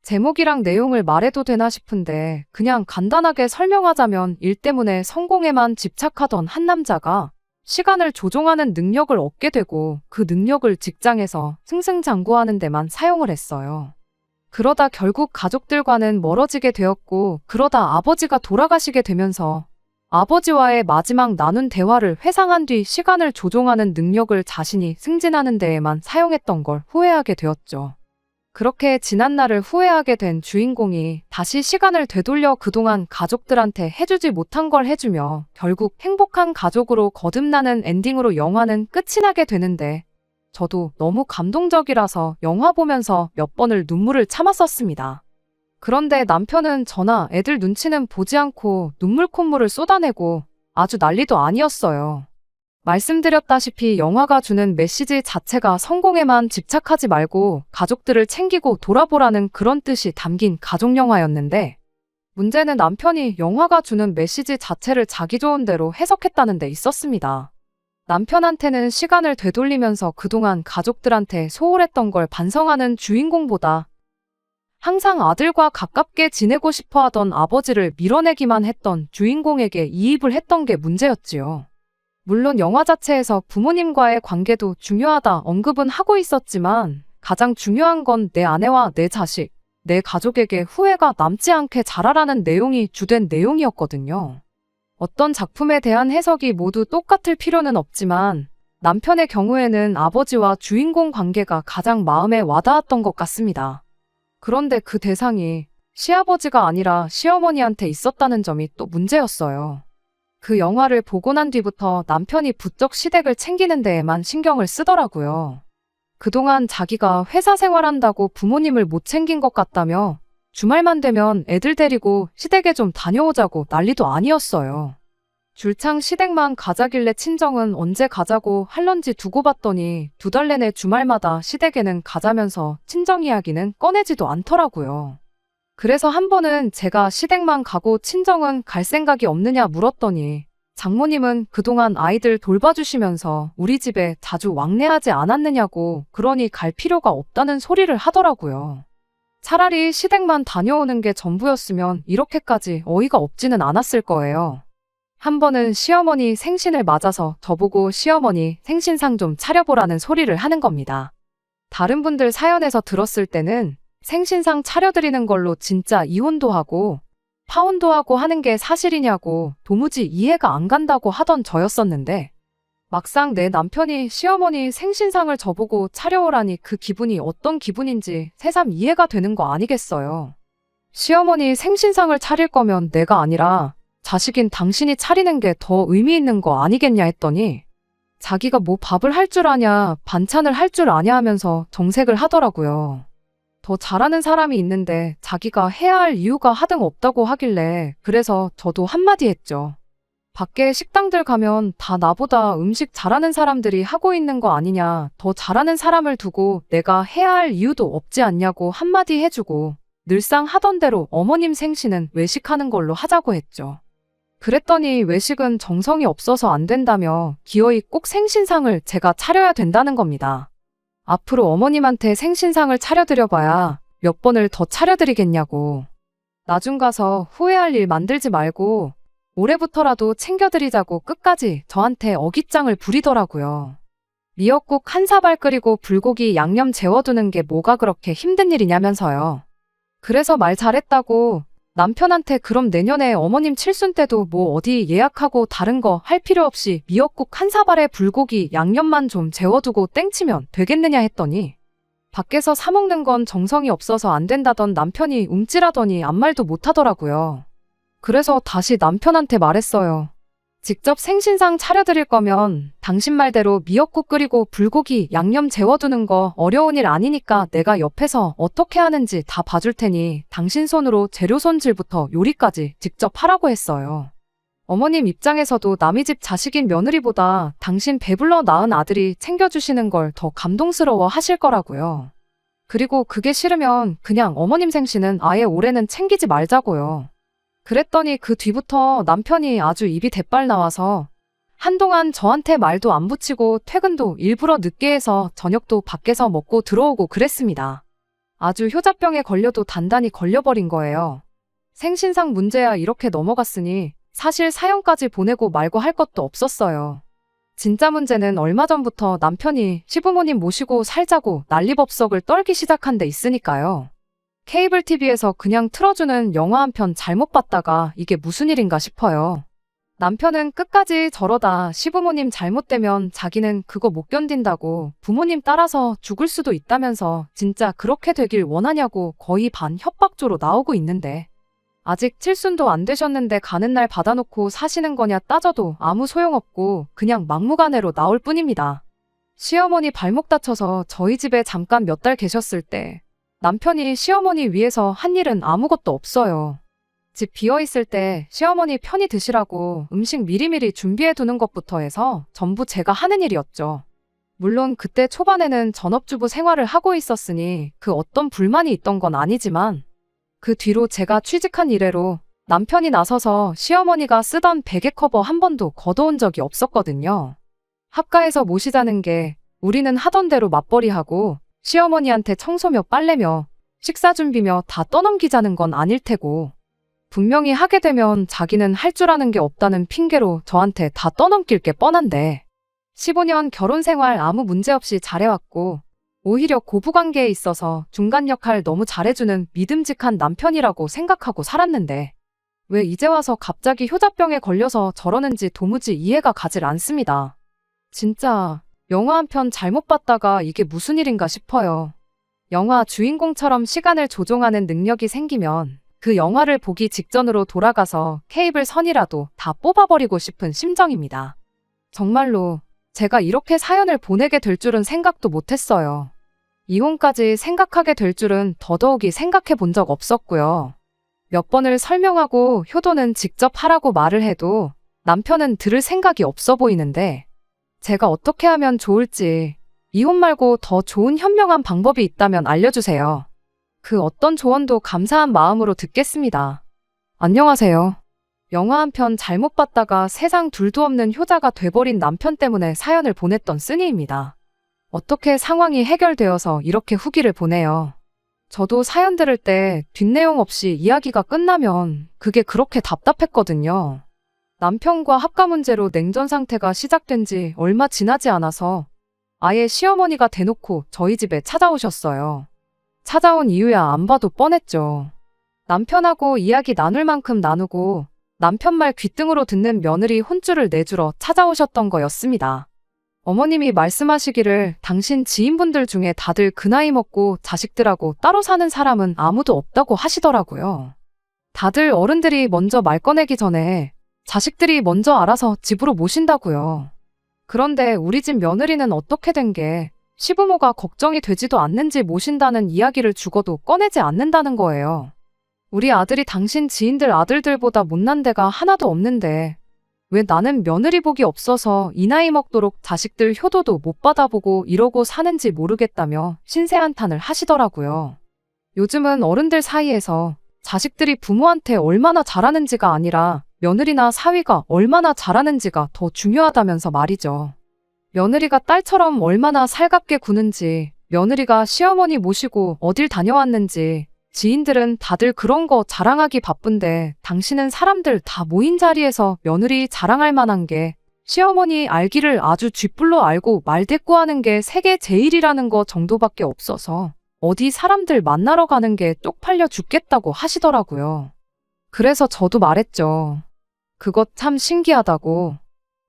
제목이랑 내용을 말해도 되나 싶은데 그냥 간단하게 설명하자면 일 때문에 성공에만 집착하던 한 남자가 시간을 조종하는 능력을 얻게 되고 그 능력을 직장에서 승승장구하는 데만 사용을 했어요. 그러다 결국 가족들과는 멀어지게 되었고 그러다 아버지가 돌아가시게 되면서 아버지와의 마지막 나눈 대화를 회상한 뒤 시간을 조종하는 능력을 자신이 승진하는 데에만 사용했던 걸 후회하게 되었죠. 그렇게 지난 날을 후회하게 된 주인공이 다시 시간을 되돌려 그동안 가족들한테 해주지 못한 걸 해주며 결국 행복한 가족으로 거듭나는 엔딩으로 영화는 끝이 나게 되는데 저도 너무 감동적이라서 영화 보면서 몇 번을 눈물을 참았었습니다. 그런데 남편은 저나 애들 눈치는 보지 않고 눈물 콧물을 쏟아내고 아주 난리도 아니었어요. 말씀드렸다시피 영화가 주는 메시지 자체가 성공에만 집착하지 말고 가족들을 챙기고 돌아보라는 그런 뜻이 담긴 가족영화였는데 문제는 남편이 영화가 주는 메시지 자체를 자기 좋은 대로 해석했다는 데 있었습니다. 남편한테는 시간을 되돌리면서 그동안 가족들한테 소홀했던 걸 반성하는 주인공보다 항상 아들과 가깝게 지내고 싶어 하던 아버지를 밀어내기만 했던 주인공에게 이입을 했던 게 문제였지요. 물론 영화 자체에서 부모님과의 관계도 중요하다 언급은 하고 있었지만 가장 중요한 건 내 아내와 내 자식, 내 가족에게 후회가 남지 않게 자라라는 내용이 주된 내용이었거든요. 어떤 작품에 대한 해석이 모두 똑같을 필요는 없지만 남편의 경우에는 아버지와 주인공 관계가 가장 마음에 와닿았던 것 같습니다. 그런데 그 대상이 시아버지가 아니라 시어머니한테 있었다는 점이 또 문제였어요. 그 영화를 보고 난 뒤부터 남편이 부쩍 시댁을 챙기는 데에만 신경을 쓰더라고요. 그동안 자기가 회사 생활한다고 부모님을 못 챙긴 것 같다며 주말만 되면 애들 데리고 시댁에 좀 다녀오자고 난리도 아니었어요. 줄창 시댁만 가자길래 친정은 언제 가자고 할런지 두고 봤더니 2달 내내 주말마다 시댁에는 가자면서 친정 이야기는 꺼내지도 않더라고요. 그래서 한 번은 제가 시댁만 가고 친정은 갈 생각이 없느냐 물었더니 장모님은 그동안 아이들 돌봐주시면서 우리 집에 자주 왕래하지 않았느냐고 그러니 갈 필요가 없다는 소리를 하더라고요. 차라리 시댁만 다녀오는 게 전부였으면 이렇게까지 어이가 없지는 않았을 거예요. 한 번은 시어머니 생신을 맞아서 저보고 시어머니 생신상 좀 차려보라는 소리를 하는 겁니다. 다른 분들 사연에서 들었을 때는 생신상 차려드리는 걸로 진짜 이혼도 하고 파혼도 하고 하는 게 사실이냐고 도무지 이해가 안 간다고 하던 저였었는데 막상 내 남편이 시어머니 생신상을 저보고 차려오라니 그 기분이 어떤 기분인지 새삼 이해가 되는 거 아니겠어요. 시어머니 생신상을 차릴 거면 내가 아니라 자식인 당신이 차리는 게 더 의미 있는 거 아니겠냐 했더니 자기가 뭐 밥을 할 줄 아냐, 반찬을 할 줄 아냐 하면서 정색을 하더라고요. 더 잘하는 사람이 있는데 자기가 해야 할 이유가 하등 없다고 하길래 그래서 저도 한마디 했죠. 밖에 식당들 가면 다 나보다 음식 잘하는 사람들이 하고 있는 거 아니냐, 더 잘하는 사람을 두고 내가 해야 할 이유도 없지 않냐고 한마디 해주고 늘상 하던 대로 어머님 생신은 외식하는 걸로 하자고 했죠. 그랬더니 외식은 정성이 없어서 안 된다며 기어이 꼭 생신상을 제가 차려야 된다는 겁니다. 앞으로 어머님한테 생신상을 차려드려봐야 몇 번을 더 차려드리겠냐고. 나중 가서 후회할 일 만들지 말고 올해부터라도 챙겨드리자고 끝까지 저한테 어깃장을 부리더라고요. 미역국 한 사발 끓이고 불고기 양념 재워두는 게 뭐가 그렇게 힘든 일이냐면서요. 그래서 말 잘했다고 남편한테 그럼 내년에 어머님 칠순 때도 뭐 어디 예약하고 다른 거 할 필요 없이 미역국 한 사발에 불고기 양념만 좀 재워두고 땡치면 되겠느냐 했더니 밖에서 사 먹는 건 정성이 없어서 안 된다던 남편이 움찔하더니 아무 말도 못하더라고요. 그래서 다시 남편한테 말했어요. 직접 생신상 차려드릴 거면 당신 말대로 미역국 끓이고 불고기 양념 재워두는 거 어려운 일 아니니까 내가 옆에서 어떻게 하는지 다 봐줄 테니 당신 손으로 재료 손질부터 요리까지 직접 하라고 했어요. 어머님 입장에서도 남의 집 자식인 며느리보다 당신 배불러 낳은 아들이 챙겨주시는 걸 더 감동스러워 하실 거라고요. 그리고 그게 싫으면 그냥 어머님 생신은 아예 올해는 챙기지 말자고요. 그랬더니 그 뒤부터 남편이 아주 입이 대빨 나와서 한동안 저한테 말도 안 붙이고 퇴근도 일부러 늦게 해서 저녁도 밖에서 먹고 들어오고 그랬습니다. 아주 효자병에 걸려도 단단히 걸려버린 거예요. 생신상 문제야 이렇게 넘어갔으니 사실 사연까지 보내고 말고 할 것도 없었어요. 진짜 문제는 얼마 전부터 남편이 시부모님 모시고 살자고 난리법석을 떨기 시작한 데 있으니까요. 케이블 TV에서 그냥 틀어주는 영화 한 편 잘못 봤다가 이게 무슨 일인가 싶어요. 남편은 끝까지 저러다 시부모님 잘못되면 자기는 그거 못 견딘다고 부모님 따라서 죽을 수도 있다면서 진짜 그렇게 되길 원하냐고 거의 반 협박조로 나오고 있는데 아직 칠순도 안 되셨는데 가는 날 받아놓고 사시는 거냐 따져도 아무 소용없고 그냥 막무가내로 나올 뿐입니다. 시어머니 발목 다쳐서 저희 집에 잠깐 몇 달 계셨을 때 남편이 시어머니 위해서 한 일은 아무것도 없어요. 집 비어있을 때 시어머니 편히 드시라고 음식 미리미리 준비해두는 것부터 해서 전부 제가 하는 일이었죠. 물론 그때 초반에는 전업주부 생활을 하고 있었으니 그 어떤 불만이 있던 건 아니지만 그 뒤로 제가 취직한 이래로 남편이 나서서 시어머니가 쓰던 베개 커버 한 번도 걷어온 적이 없었거든요. 합가해서 모시자는 게 우리는 하던 대로 맞벌이하고 시어머니한테 청소며 빨래며 식사 준비며 다 떠넘기자는 건 아닐 테고 분명히 하게 되면 자기는 할 줄 아는 게 없다는 핑계로 저한테 다 떠넘길 게 뻔한데 15년 결혼 생활 아무 문제 없이 잘해왔고 오히려 고부관계에 있어서 중간 역할 너무 잘해주는 믿음직한 남편이라고 생각하고 살았는데 왜 이제 와서 갑자기 효자병에 걸려서 저러는지 도무지 이해가 가질 않습니다. 진짜 영화 한 편 잘못 봤다가 이게 무슨 일인가 싶어요. 영화 주인공처럼 시간을 조종하는 능력이 생기면 그 영화를 보기 직전으로 돌아가서 케이블 선이라도 다 뽑아버리고 싶은 심정입니다. 정말로 제가 이렇게 사연을 보내게 될 줄은 생각도 못했어요. 이혼까지 생각하게 될 줄은 더더욱이 생각해 본 적 없었고요. 몇 번을 설명하고 효도는 직접 하라고 말을 해도 남편은 들을 생각이 없어 보이는데 제가 어떻게 하면 좋을지 이혼 말고 더 좋은 현명한 방법이 있다면 알려주세요. 그 어떤 조언도 감사한 마음으로 듣겠습니다. 안녕하세요. 영화 한 편 잘못 봤다가 세상 둘도 없는 효자가 돼버린 남편 때문에 사연을 보냈던 쓰니입니다. 어떻게 상황이 해결되어서 이렇게 후기를 보내요. 저도 사연 들을 때 뒷내용 없이 이야기가 끝나면 그게 그렇게 답답했거든요. 남편과 합가 문제로 냉전 상태가 시작된 지 얼마 지나지 않아서 아예 시어머니가 대놓고 저희 집에 찾아오셨어요. 찾아온 이유야 안 봐도 뻔했죠. 남편하고 이야기 나눌 만큼 나누고 남편 말 귓등으로 듣는 며느리 혼쭐을 내주러 찾아오셨던 거였습니다. 어머님이 말씀하시기를 당신 지인분들 중에 다들 그 나이 먹고 자식들하고 따로 사는 사람은 아무도 없다고 하시더라고요. 다들 어른들이 먼저 말 꺼내기 전에 자식들이 먼저 알아서 집으로 모신다고요. 그런데 우리 집 며느리는 어떻게 된 게 시부모가 걱정이 되지도 않는지 모신다는 이야기를 죽어도 꺼내지 않는다는 거예요. 우리 아들이 당신 지인들 아들들보다 못난 데가 하나도 없는데 왜 나는 며느리 복이 없어서 이 나이 먹도록 자식들 효도도 못 받아보고 이러고 사는지 모르겠다며 신세한탄을 하시더라고요. 요즘은 어른들 사이에서 자식들이 부모한테 얼마나 잘하는지가 아니라 며느리나 사위가 얼마나 잘하는지가 더 중요하다면서 말이죠. 며느리가 딸처럼 얼마나 살갑게 구는지, 며느리가 시어머니 모시고 어딜 다녀왔는지, 지인들은 다들 그런 거 자랑하기 바쁜데 당신은 사람들 다 모인 자리에서 며느리 자랑할 만한 게 시어머니 알기를 아주 쥐뿔로 알고 말대꾸하는 게 세계 제일이라는 거 정도밖에 없어서 어디 사람들 만나러 가는 게 쪽팔려 죽겠다고 하시더라고요. 그래서 저도 말했죠. 그것 참 신기하다고.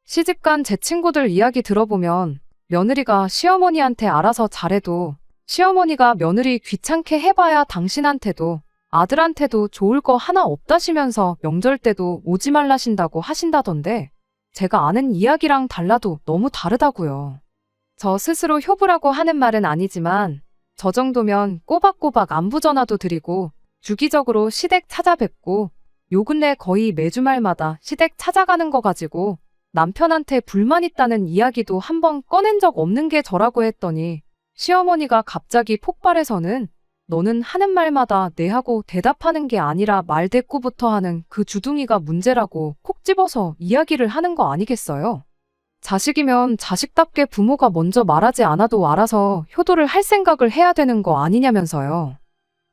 시집간 제 친구들 이야기 들어보면 며느리가 시어머니한테 알아서 잘해도 시어머니가 며느리 귀찮게 해봐야 당신한테도 아들한테도 좋을 거 하나 없다시면서 명절 때도 오지 말라신다고 하신다던데 제가 아는 이야기랑 달라도 너무 다르다고요. 저 스스로 효부라고 하는 말은 아니지만 저 정도면 꼬박꼬박 안부 전화도 드리고 주기적으로 시댁 찾아뵙고 요 근래 거의 매주 말마다 시댁 찾아가는 거 가지고 남편한테 불만 있다는 이야기도 한번 꺼낸 적 없는 게 저라고 했더니 시어머니가 갑자기 폭발해서는 너는 하는 말마다 네 하고 대답하는 게 아니라 말대꾸부터 하는 그 주둥이가 문제라고 콕 집어서 이야기를 하는 거 아니겠어요? 자식이면 자식답게 부모가 먼저 말하지 않아도 알아서 효도를 할 생각을 해야 되는 거 아니냐면서요.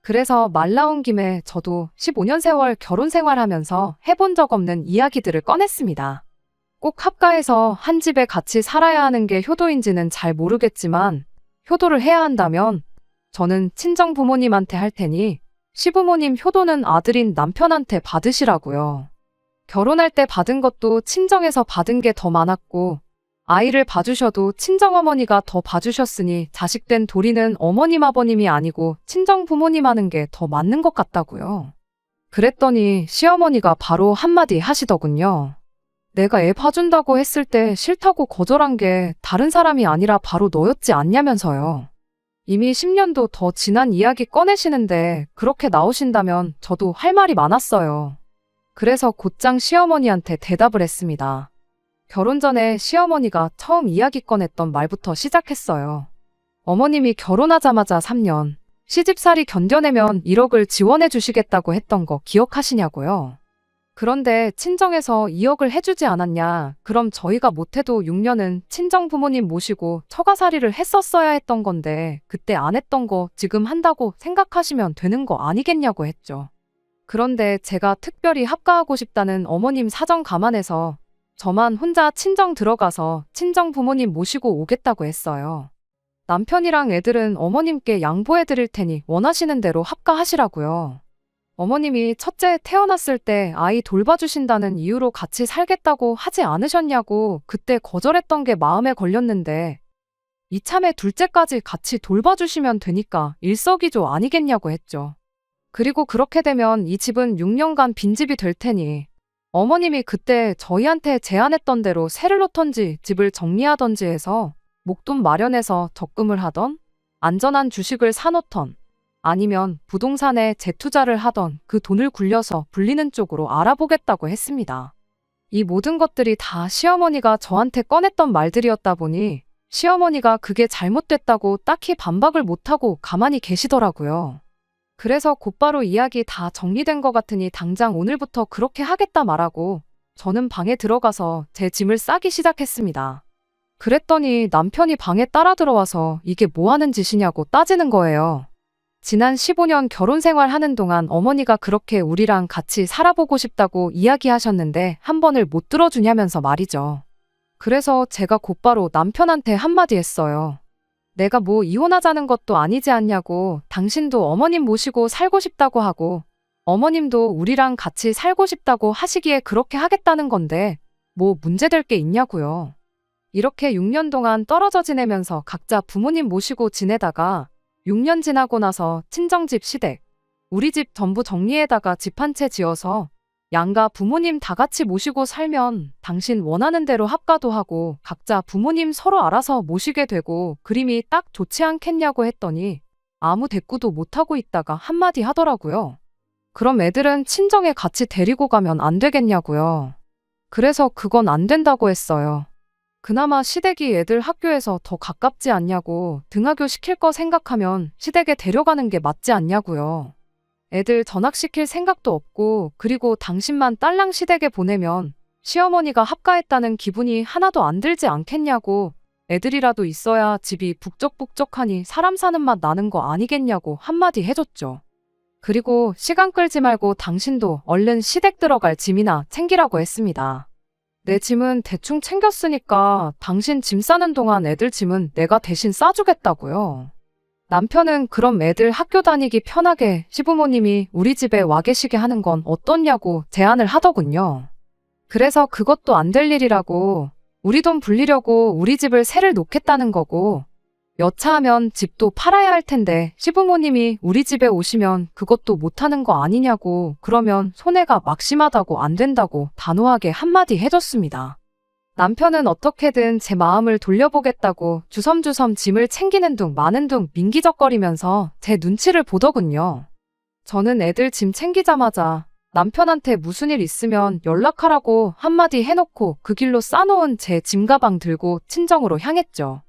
그래서 말 나온 김에 저도 15년 세월 결혼 생활하면서 해본 적 없는 이야기들을 꺼냈습니다. 꼭 합가해서 한 집에 같이 살아야 하는 게 효도인지는 잘 모르겠지만 효도를 해야 한다면 저는 친정 부모님한테 할 테니 시부모님 효도는 아들인 남편한테 받으시라고요. 결혼할 때 받은 것도 친정에서 받은 게 더 많았고 아이를 봐주셔도 친정어머니가 더 봐주셨으니 자식된 도리는 어머님 아버님이 아니고 친정 부모님 하는 게 더 맞는 것 같다고요. 그랬더니 시어머니가 바로 한마디 하시더군요. 내가 애 봐준다고 했을 때 싫다고 거절한 게 다른 사람이 아니라 바로 너였지 않냐면서요. 이미 10년도 더 지난 이야기 꺼내시는데 그렇게 나오신다면 저도 할 말이 많았어요. 그래서 곧장 시어머니한테 대답을 했습니다. 결혼 전에 시어머니가 처음 이야기 꺼냈던 말부터 시작했어요. 어머님이 결혼하자마자 3년 시집살이 견뎌내면 1억을 지원해 주시겠다고 했던 거 기억하시냐고요. 그런데 친정에서 2억을 해주지 않았냐. 그럼 저희가 못해도 6년은 친정 부모님 모시고 처가살이를 했었어야 했던 건데 그때 안 했던 거 지금 한다고 생각하시면 되는 거 아니겠냐고 했죠. 그런데 제가 특별히 합가하고 싶다는 어머님 사정 감안해서 저만 혼자 친정 들어가서 친정 부모님 모시고 오겠다고 했어요. 남편이랑 애들은 어머님께 양보해 드릴 테니 원하시는 대로 합가하시라고요. 어머님이 첫째 태어났을 때 아이 돌봐주신다는 이유로 같이 살겠다고 하지 않으셨냐고 그때 거절했던 게 마음에 걸렸는데 이참에 둘째까지 같이 돌봐주시면 되니까 일석이조 아니겠냐고 했죠. 그리고 그렇게 되면 이 집은 6년간 빈집이 될 테니 어머님이 그때 저희한테 제안했던 대로 새를 놓던지 집을 정리하던지 해서 목돈 마련해서 적금을 하던, 안전한 주식을 사놓던, 아니면 부동산에 재투자를 하던 그 돈을 굴려서 불리는 쪽으로 알아보겠다고 했습니다. 이 모든 것들이 다 시어머니가 저한테 꺼냈던 말들이었다 보니 시어머니가 그게 잘못됐다고 딱히 반박을 못하고 가만히 계시더라고요. 그래서 곧바로 이야기 다 정리된 것 같으니 당장 오늘부터 그렇게 하겠다 말하고 저는 방에 들어가서 제 짐을 싸기 시작했습니다. 그랬더니 남편이 방에 따라 들어와서 이게 뭐 하는 짓이냐고 따지는 거예요. 지난 15년 결혼 생활 하는 동안 어머니가 그렇게 우리랑 같이 살아보고 싶다고 이야기하셨는데 한 번을 못 들어주냐면서 말이죠. 그래서 제가 곧바로 남편한테 한마디 했어요. 내가 뭐 이혼하자는 것도 아니지 않냐고, 당신도 어머님 모시고 살고 싶다고 하고 어머님도 우리랑 같이 살고 싶다고 하시기에 그렇게 하겠다는 건데 뭐 문제될 게 있냐고요. 이렇게 6년 동안 떨어져 지내면서 각자 부모님 모시고 지내다가 6년 지나고 나서 친정집 시댁, 우리 집 전부 정리해다가 집 한 채 지어서 양가 부모님 다 같이 모시고 살면 당신 원하는 대로 합가도 하고 각자 부모님 서로 알아서 모시게 되고 그림이 딱 좋지 않겠냐고 했더니 아무 대꾸도 못하고 있다가 한마디 하더라고요. 그럼 애들은 친정에 같이 데리고 가면 안 되겠냐고요. 그래서 그건 안 된다고 했어요. 그나마 시댁이 애들 학교에서 더 가깝지 않냐고, 등하교 시킬 거 생각하면 시댁에 데려가는 게 맞지 않냐고요. 애들 전학시킬 생각도 없고 그리고 당신만 딸랑 시댁에 보내면 시어머니가 합가했다는 기분이 하나도 안 들지 않겠냐고, 애들이라도 있어야 집이 북적북적하니 사람 사는 맛 나는 거 아니겠냐고 한마디 해줬죠. 그리고 시간 끌지 말고 당신도 얼른 시댁 들어갈 짐이나 챙기라고 했습니다. 내 짐은 대충 챙겼으니까 당신 짐 싸는 동안 애들 짐은 내가 대신 싸주겠다고요. 남편은 그럼 애들 학교 다니기 편하게 시부모님이 우리 집에 와 계시게 하는 건 어떻냐고 제안을 하더군요. 그래서 그것도 안 될 일이라고, 우리 돈 불리려고 우리 집을 새를 놓겠다는 거고, 여차하면 집도 팔아야 할 텐데 시부모님이 우리 집에 오시면 그것도 못하는 거 아니냐고, 그러면 손해가 막심하다고 안 된다고 단호하게 한마디 해줬습니다. 남편은 어떻게든 제 마음을 돌려보겠다고 주섬주섬 짐을 챙기는 둥 마는 둥 민기적거리면서 제 눈치를 보더군요. 저는 애들 짐 챙기자마자 남편한테 무슨 일 있으면 연락하라고 한마디 해놓고 그 길로 싸놓은 제 짐가방 들고 친정으로 향했죠.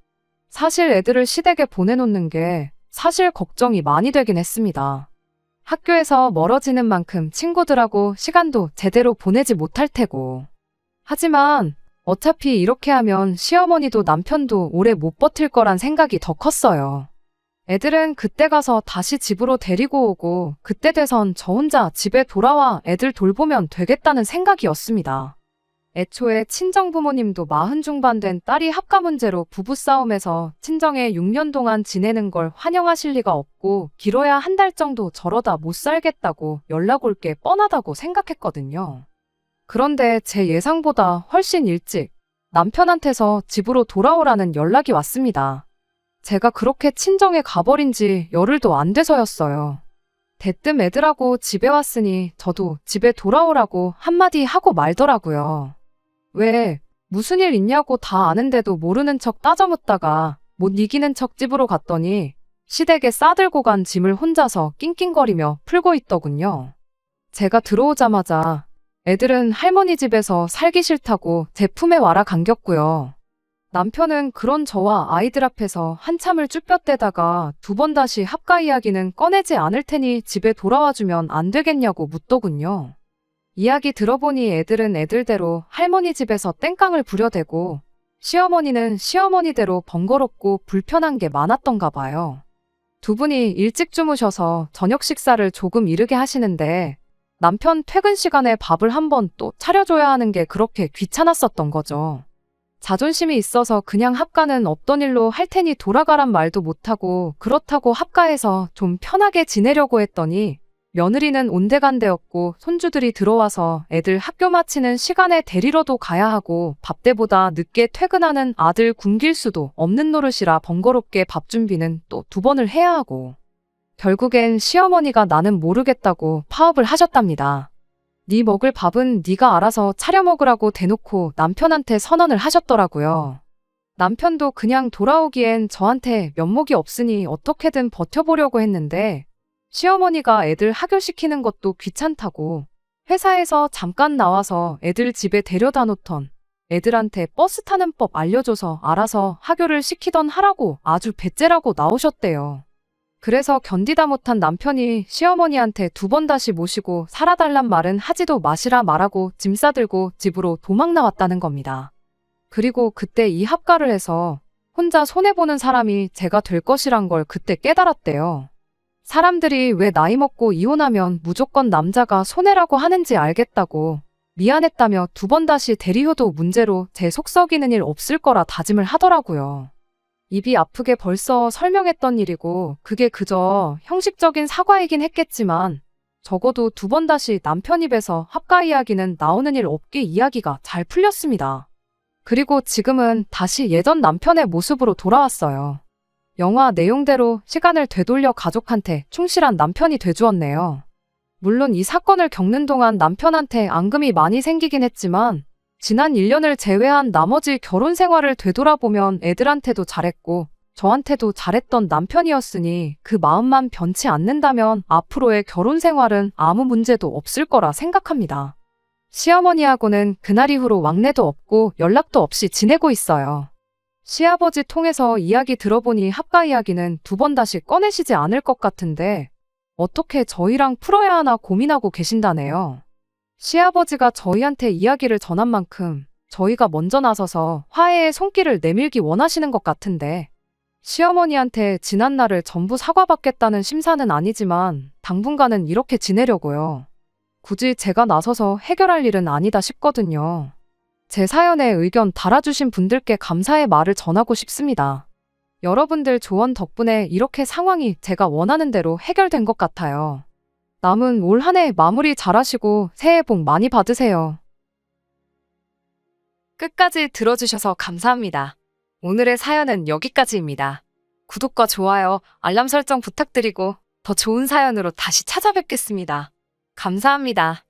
사실 애들을 시댁에 보내놓는 게 사실 걱정이 많이 되긴 했습니다. 학교에서 멀어지는 만큼 친구들하고 시간도 제대로 보내지 못할 테고. 하지만 어차피 이렇게 하면 시어머니도 남편도 오래 못 버틸 거란 생각이 더 컸어요. 애들은 그때 가서 다시 집으로 데리고 오고 그때 돼선 저 혼자 집에 돌아와 애들 돌보면 되겠다는 생각이었습니다. 애초에 친정부모님도 40 중반 된 딸이 합가 문제로 부부싸움에서 친정에 6년 동안 지내는 걸 환영하실 리가 없고 길어야 한 달 정도 저러다 못 살겠다고 연락 올 게 뻔하다고 생각했거든요. 그런데 제 예상보다 훨씬 일찍 남편한테서 집으로 돌아오라는 연락이 왔습니다. 제가 그렇게 친정에 가버린 지 열흘도 안 돼서였어요. 대뜸 애들하고 집에 왔으니 저도 집에 돌아오라고 한마디 하고 말더라고요. 왜, 무슨 일 있냐고 다 아는데도 모르는 척 따져묻다가 못 이기는 척 집으로 갔더니 시댁에 싸들고 간 짐을 혼자서 낑낑거리며 풀고 있더군요. 제가 들어오자마자 애들은 할머니 집에서 살기 싫다고 제 품에 와라 감겼고요. 남편은 그런 저와 아이들 앞에서 한참을 쭈뼛대다가 2번 다시 합가 이야기는 꺼내지 않을 테니 집에 돌아와주면 안 되겠냐고 묻더군요. 이야기 들어보니 애들은 애들대로 할머니 집에서 땡깡을 부려대고 시어머니는 시어머니대로 번거롭고 불편한 게 많았던가 봐요. 두 분이 일찍 주무셔서 저녁 식사를 조금 이르게 하시는데 남편 퇴근 시간에 밥을 한 번 또 차려줘야 하는 게 그렇게 귀찮았었던 거죠. 자존심이 있어서 그냥 합가는 없던 일로 할 테니 돌아가란 말도 못하고 그렇다고 합가해서 좀 편하게 지내려고 했더니 며느리는 온데간데였고 손주들이 들어와서 애들 학교 마치는 시간에 데리러도 가야 하고 밥때보다 늦게 퇴근하는 아들 굶길 수도 없는 노릇이라 번거롭게 밥 준비는 또 2번을 해야 하고 결국엔 시어머니가 나는 모르겠다고 파업을 하셨답니다. 네 먹을 밥은 네가 알아서 차려 먹으라고 대놓고 남편한테 선언을 하셨더라고요. 남편도 그냥 돌아오기엔 저한테 면목이 없으니 어떻게든 버텨보려고 했는데 시어머니가 애들 하교시키는 것도 귀찮다고 회사에서 잠깐 나와서 애들 집에 데려다 놓던 애들한테 버스 타는 법 알려줘서 알아서 하교를 시키던 하라고 아주 배째라고 나오셨대요. 그래서 견디다 못한 남편이 시어머니한테 2번 다시 모시고 살아달란 말은 하지도 마시라 말하고 짐 싸들고 집으로 도망 나왔다는 겁니다. 그리고 그때 이 합가를 해서 혼자 손해보는 사람이 제가 될 것이란 걸 그때 깨달았대요. 사람들이 왜 나이 먹고 이혼하면 무조건 남자가 손해라고 하는지 알겠다고 미안했다며 2번 다시 대리효도 문제로 제 속 썩이는 일 없을 거라 다짐을 하더라고요. 입이 아프게 벌써 설명했던 일이고 그게 그저 형식적인 사과이긴 했겠지만 적어도 2번 다시 남편 입에서 합가 이야기는 나오는 일 없게 이야기가 잘 풀렸습니다. 그리고 지금은 다시 예전 남편의 모습으로 돌아왔어요. 영화 내용대로 시간을 되돌려 가족한테 충실한 남편이 돼주었네요. 물론 이 사건을 겪는 동안 남편한테 앙금이 많이 생기긴 했지만 지난 1년을 제외한 나머지 결혼 생활을 되돌아보면 애들한테도 잘했고 저한테도 잘했던 남편이었으니 그 마음만 변치 않는다면 앞으로의 결혼 생활은 아무 문제도 없을 거라 생각합니다. 시어머니하고는 그날 이후로 왕래도 없고 연락도 없이 지내고 있어요. 시아버지 통해서 이야기 들어보니 합가 이야기는 2번 다시 꺼내시지 않을 것 같은데 어떻게 저희랑 풀어야 하나 고민하고 계신다네요. 시아버지가 저희한테 이야기를 전한 만큼 저희가 먼저 나서서 화해의 손길을 내밀기 원하시는 것 같은데 시어머니한테 지난 날을 전부 사과받겠다는 심사는 아니지만 당분간은 이렇게 지내려고요. 굳이 제가 나서서 해결할 일은 아니다 싶거든요. 제 사연에 의견 달아주신 분들께 감사의 말을 전하고 싶습니다. 여러분들 조언 덕분에 이렇게 상황이 제가 원하는 대로 해결된 것 같아요. 남은 올 한 해 마무리 잘하시고 새해 복 많이 받으세요. 끝까지 들어주셔서 감사합니다. 오늘의 사연은 여기까지입니다. 구독과 좋아요, 알람 설정 부탁드리고 더 좋은 사연으로 다시 찾아뵙겠습니다. 감사합니다.